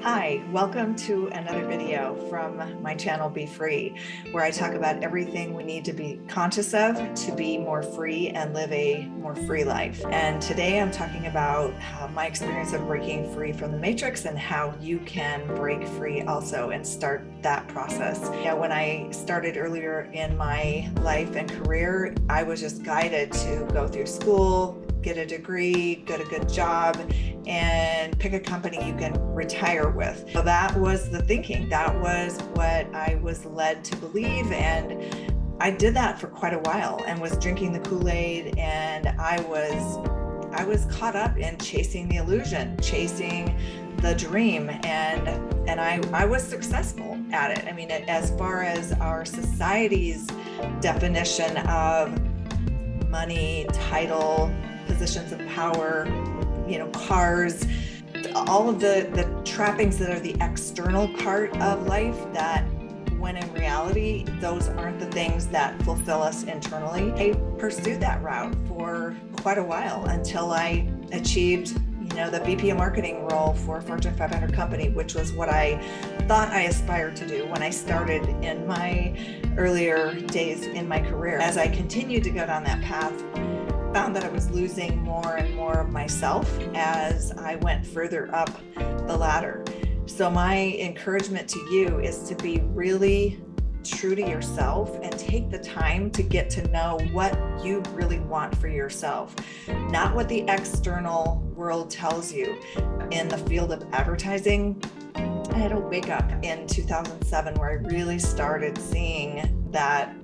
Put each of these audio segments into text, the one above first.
Hi, welcome to another video from my channel Be Free, where I talk about everything we need to be conscious of to be more free and live a more free life. And today I'm talking about my experience of breaking free from the matrix and how you can break free also and start that process. When I started earlier in my life and career, I was just guided to go through school, get a degree, get a good job, and pick a company you can retire with. So that was the thinking. That was what I was led to believe. And I did that for quite a while and was drinking the Kool-Aid, and I was caught up in chasing the illusion, chasing the dream, and I was successful at it. I mean, as far as our society's definition of money, title, positions of power, cars, all of the trappings that are the external part of life, that when in reality, those aren't the things that fulfill us internally. I pursued that route for quite a while until I achieved the VP of marketing role for a Fortune 500 company, which was what I thought I aspired to do when I started in my earlier days in my career. As I continued to go down that path, found that I was losing more and more of myself as I went further up the ladder. So my encouragement to you is to be really true to yourself and take the time to get to know what you really want for yourself, not what the external world tells you. In the field of advertising, I had a wake up in 2007 where I really started seeing that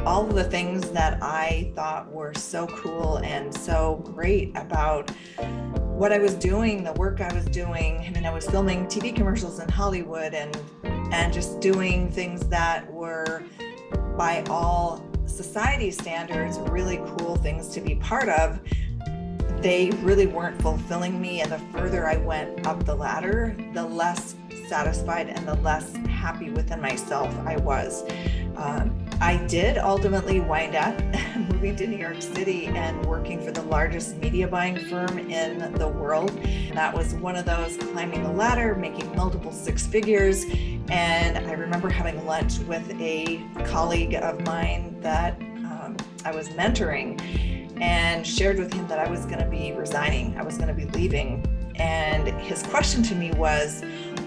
all of the things that I thought were so cool and so great about what I was doing, the work I was doing. I mean, I was filming TV commercials in Hollywood and just doing things that were, by all society standards, really cool things to be part of. They really weren't fulfilling me. And the further I went up the ladder, the less satisfied and the less happy within myself I was. I did ultimately wind up moving to New York City and working for the largest media buying firm in the world. That was one of those climbing the ladder, making multiple six figures. And I remember having lunch with a colleague of mine that I was mentoring, and shared with him that I was going to be resigning. I was going to be leaving. And his question to me was,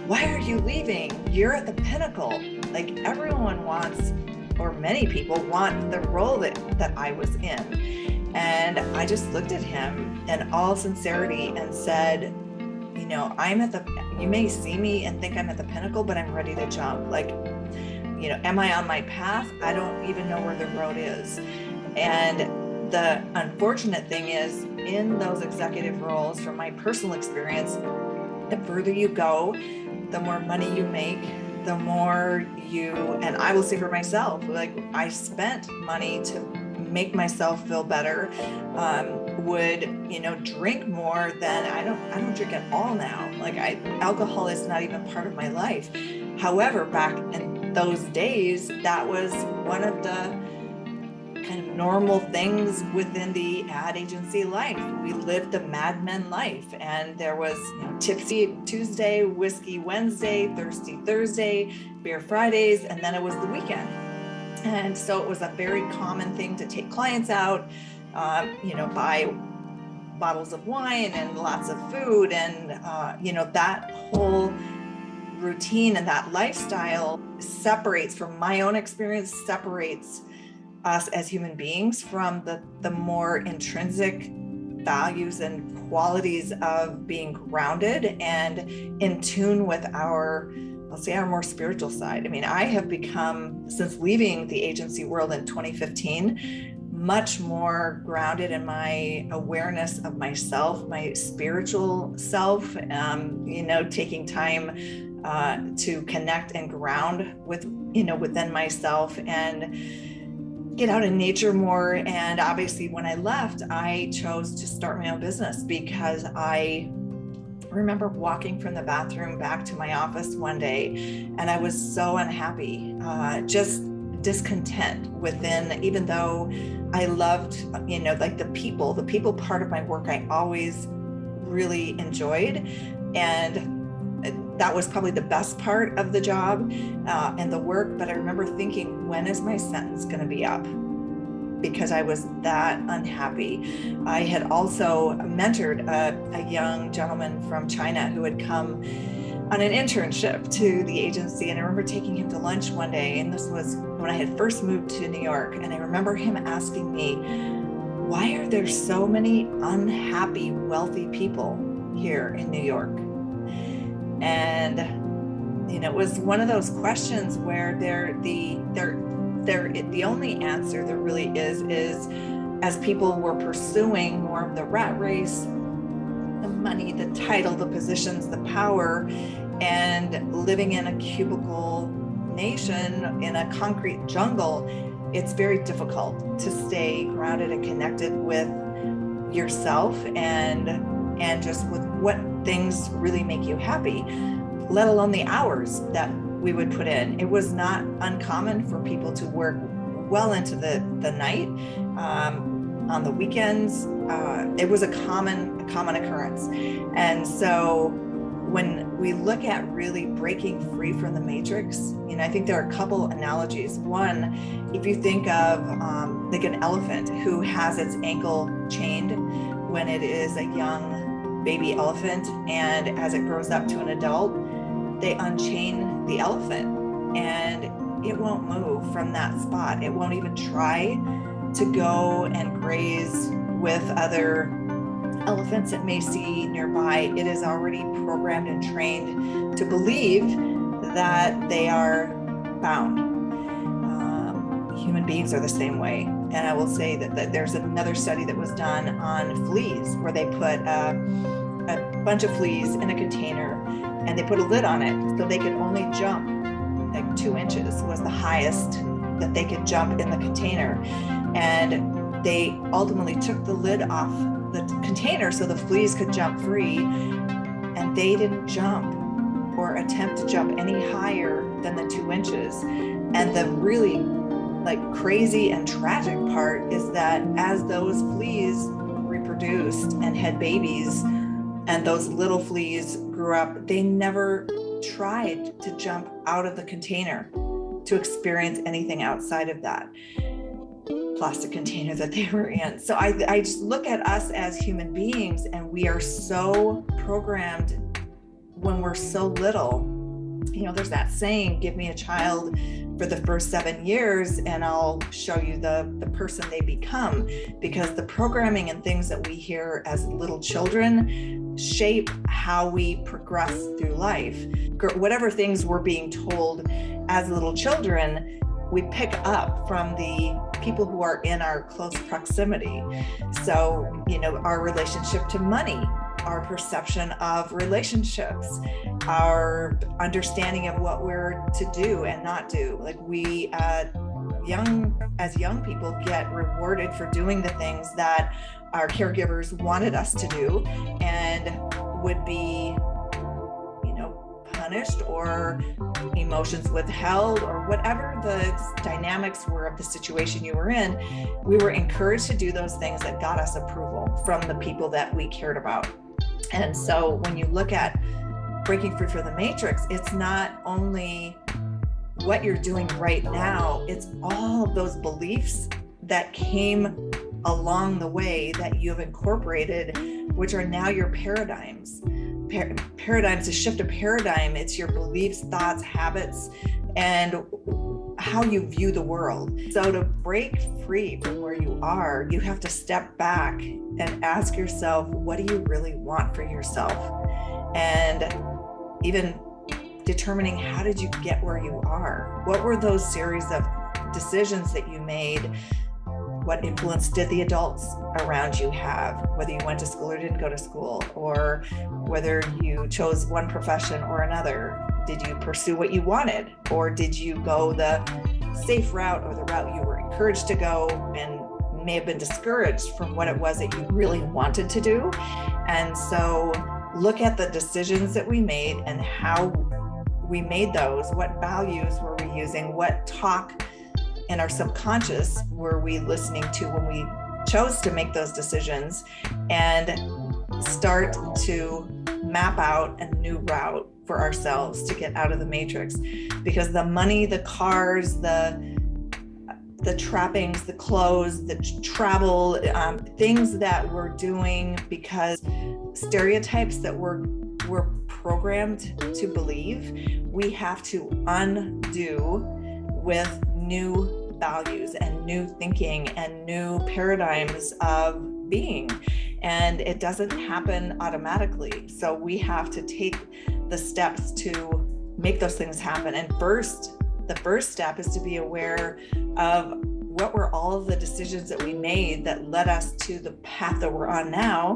"Why are you leaving? You're at the pinnacle. Like, everyone wants, or many people want, the role that I was in." And I just looked at him in all sincerity and said, you may see me and think I'm at the pinnacle, but I'm ready to jump. Like, am I on my path? I don't even know where the road is. And the unfortunate thing is, in those executive roles, from my personal experience, the further you go, the more money you make, the more and I will say for myself, like, I spent money to make myself feel better, would, drink more than I don't drink at all now. Like, alcohol is not even part of my life. However, back in those days, that was one of the kind of normal things within the ad agency life. We lived the Mad Men life, and there was Tipsy Tuesday, Whiskey Wednesday, Thirsty Thursday, Beer Fridays, and then it was the weekend. And so it was a very common thing to take clients out, buy bottles of wine and lots of food, and that whole routine and that lifestyle separates, from my own experience, separates us as human beings from the more intrinsic values and qualities of being grounded and in tune with our more spiritual side. I mean, I have become, since leaving the agency world in 2015, much more grounded in my awareness of myself, my spiritual self, taking time to connect and ground within myself and get out in nature more. And obviously, when I left, I chose to start my own business because I remember walking from the bathroom back to my office one day, and I was so unhappy, just discontent within, even though I loved, like the people part of my work I always really enjoyed. And that was probably the best part of the job and the work. But I remember thinking, when is my sentence going to be up? Because I was that unhappy. I had also mentored a young gentleman from China who had come on an internship to the agency. And I remember taking him to lunch one day, and this was when I had first moved to New York. And I remember him asking me, why are there so many unhappy, wealthy people here in New York? And, it was one of those questions where the only answer there really is as people were pursuing more of the rat race, the money, the title, the positions, the power, and living in a cubicle nation, in a concrete jungle, it's very difficult to stay grounded and connected with yourself and just with what things really make you happy, let alone the hours that we would put in. It was not uncommon for people to work well into the night, on the weekends. It was a common occurrence. And so when we look at really breaking free from the matrix, I think there are a couple analogies. One, if you think of like an elephant who has its ankle chained when it is a young baby elephant, and as it grows up to an adult, they unchain the elephant and it won't move from that spot. It won't even try to go and graze with other elephants it may see nearby. It is already programmed and trained to believe that they are bound. Human beings are the same way. And I will say that there's another study that was done on fleas, where they put a bunch of fleas in a container and they put a lid on it so they could only jump like 2 inches was the highest that they could jump in the container. And they ultimately took the lid off the container so the fleas could jump free, and they didn't jump or attempt to jump any higher than the 2 inches. And the really crazy and tragic part is that as those fleas reproduced and had babies, and those little fleas grew up, they never tried to jump out of the container to experience anything outside of that plastic container that they were in. So I just look at us as human beings, and we are so programmed when we're so little. There's that saying, give me a child for the first 7 years and I'll show you the person they become, because the programming and things that we hear as little children shape how we progress through life. Whatever things we're being told as little children, we pick up from the people who are in our close proximity. So, our relationship to money, our perception of relationships, our understanding of what we're to do and not do. Like we, as young people, get rewarded for doing the things that our caregivers wanted us to do, and would be, punished or emotions withheld, or whatever the dynamics were of the situation you were in. We were encouraged to do those things that got us approval from the people that we cared about. And so when you look at breaking free from the matrix, it's not only what you're doing right now, it's all of those beliefs that came along the way that you have incorporated, which are now your paradigms. Paradigms, a shift of paradigm, it's your beliefs, thoughts, habits, and how you view the world. So to break free from where you are, you have to step back and ask yourself, what do you really want for yourself? And even determining, how did you get where you are? What were those series of decisions that you made? What influence did the adults around you have, whether you went to school or didn't go to school, or whether you chose one profession or another? Did you pursue what you wanted, or did you go the safe route, or the route you were encouraged to go and may have been discouraged from what it was that you really wanted to do? And so look at the decisions that we made and how we made those. What values were we using? What talk in our subconscious were we listening to when we chose to make those decisions? And start to map out a new route for ourselves to get out of the matrix, because the money, the cars, the trappings, the clothes, the travel, things that we're doing because stereotypes that we're programmed to believe, we have to undo with new values and new thinking and new paradigms of being. And it doesn't happen automatically. So we have to take the steps to make those things happen. And the first step is to be aware of what were all of the decisions that we made that led us to the path that we're on now,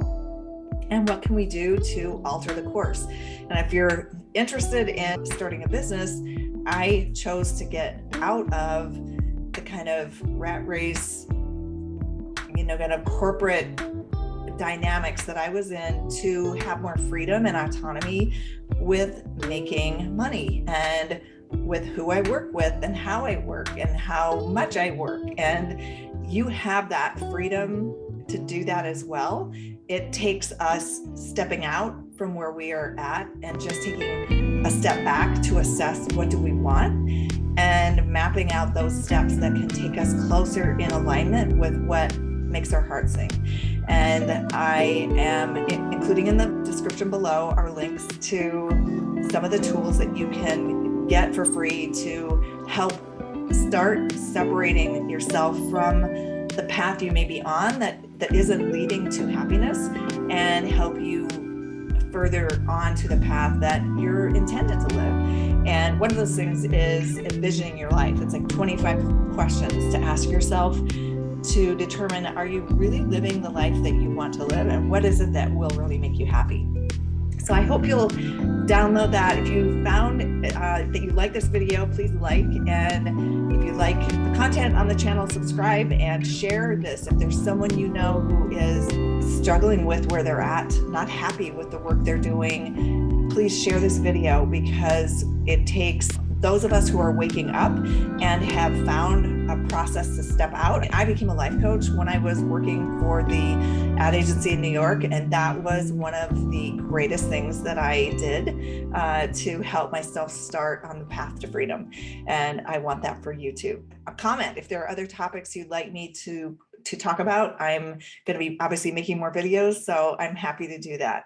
and what can we do to alter the course. And if you're interested in starting a business, I chose to get out of the kind of rat race, kind of corporate dynamics that I was in to have more freedom and autonomy with making money and with who I work with and how I work and how much I work. And you have that freedom to do that as well. It takes us stepping out from where we are at and just taking a step back to assess what do we want, and mapping out those steps that can take us closer in alignment with what makes our heart sing. And I am including in the description below are links to some of the tools that you can get for free to help start separating yourself from the path you may be on that isn't leading to happiness, and help you further on to the path that you're intended to live. And one of those things is envisioning your life. It's like 25 questions to ask yourself to determine, are you really living the life that you want to live, and what is it that will really make you happy? So I hope you'll download that. If you found that you like this video, please like, and if you like the content on the channel, subscribe and share this. If there's someone you know who is struggling with where they're at, not happy with the work they're doing, please share this video, because it takes those of us who are waking up and have found a process to step out. I became a life coach when I was working for the ad agency in New York, and that was one of the greatest things that I did to help myself start on the path to freedom. And I want that for you too. A comment if there are other topics you'd like me to talk about. I'm going to be obviously making more videos, so I'm happy to do that.